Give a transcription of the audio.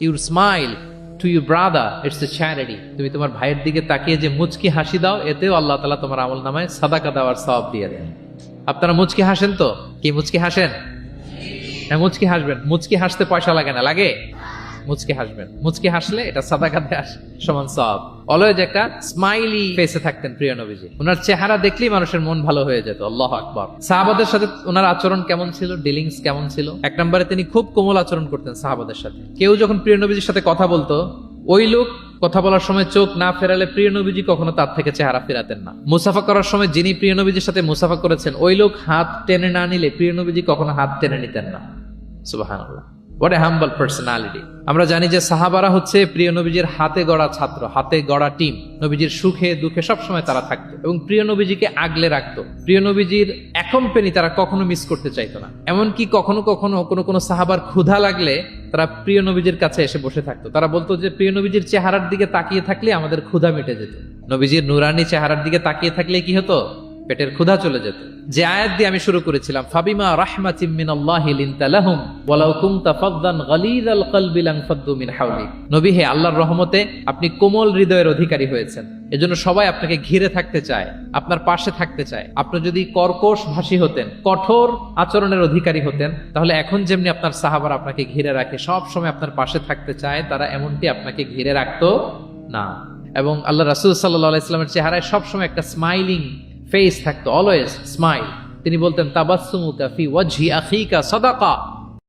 Your smile to your brother, it's a charity. তুমি তোমার ভাইয়ের দিকে তাকিয়ে যে মুচকি হাসি দাও, এতেও আল্লাহ তাআলা তোমার আমল নামায় সাদাকা দেওয়ার সওয়াব দিয়ে দেন। আপনারা মুচকি হাসেন তো? কি মুচকি হাসেন? হ্যাঁ, মুচকি হাসবেন। মুচকি হাসতে পয়সা লাগে না, লাগে? মুচকি হাসবেন। মুচকি হাসলে এটা সাদাকা দেওয়ার সমান সওয়াব। অলওয়েজ একটা স্মাইলি ফেসে থাকতেন প্রিয় নবীজি। ওনার চেহারা দেখলেই মানুষের মন ভালো হয়ে যেত। আল্লাহু আকবার। সাহাবাদের সাথে ওনার আচরণ কেমন ছিল, ডিলিংস কেমন ছিল? এক নম্বরে তিনি খুব কোমল আচরণ করতেন সাহাবাদের সাথে। কেউ যখন প্রিয় নবীজির সাথে কথা বলতো, ওই লোক কথা বলার সময় চোখ না ফেরালে প্রিয় নবীজি কখনো তার থেকে চেহারা ফেরাতেন না। মুসাফা করার সময় যিনি প্রিয় নবীজির সাথে মুসাফা করেছেন, ওই লোক হাত টেনে না নিলে প্রিয় নবীজি কখনো হাত টেনে নিতেন না। সুবহানাল্লাহ, হোয়াট এ হাম্বল পার্সোনালিটি। আমরা জানি যে সাহাবারা হচ্ছে প্রিয় নবীজির হাতে গড়া ছাত্র, হাতে গড়া টিম। নবীজির সুখে দুঃখে সবসময় তারা থাকতো এবং প্রিয় নবীজিকে আগলে রাখতো। প্রিয় নবীজির অ্যাকম্পানি তারা কখনো মিস করতে চাইতো না। এমনকি কখনো কখনো কোনো সাহাবার ক্ষুধা লাগলে তারা প্রিয় নবীজির কাছে এসে বসে থাকতো। তারা বলতো যে প্রিয় নবীজির চেহারার দিকে তাকিয়ে থাকলে আমাদের ক্ষুধা মিটে যেত। নবীজির নুরানি চেহারার দিকে তাকিয়ে থাকলে কি হতো? পেটের ক্ষুধা চলে যেত। যে আয়াত দিয়ে আমি শুরু করেছিলাম, ফাবিমা রাহমাতিম মিনাল্লাহি লিনতা লাহুম ওয়ালাউ কুনতা ফাদদান গালিযাল কলবি লানফাদ্দু মিন হাওলিক। নবী হে, আল্লাহর রহমতে আপনি কোমল হৃদয়ের অধিকারী হয়েছেন, এজন্য সবাই আপনাকে ঘিরে থাকতে চায়, আপনার পাশে থাকতে চায়। আপনি যদি কর্কশ ভাষী হতেন, কঠোর আচরণের অধিকারী হতেন, তাহলে এখন যেমনি আপনার সাহাবারা আপনাকে ঘিরে রাখে, সব সময় আপনার পাশে থাকতে চায়, তারা এমনটি আপনাকে ঘিরে রাখতো না। এবং আল্লাহ রাসূল সাল্লাল্লাহু আলাইহি ওয়াসাল্লামের চেহারায় সবসময় একটা স্মাইলিং ফেস থাকতো, অলওয়েজ স্মাইল। তিনি বলতেন, তাবাসসুমুকা ফি ওয়াজহি আখিকা সাদাকা।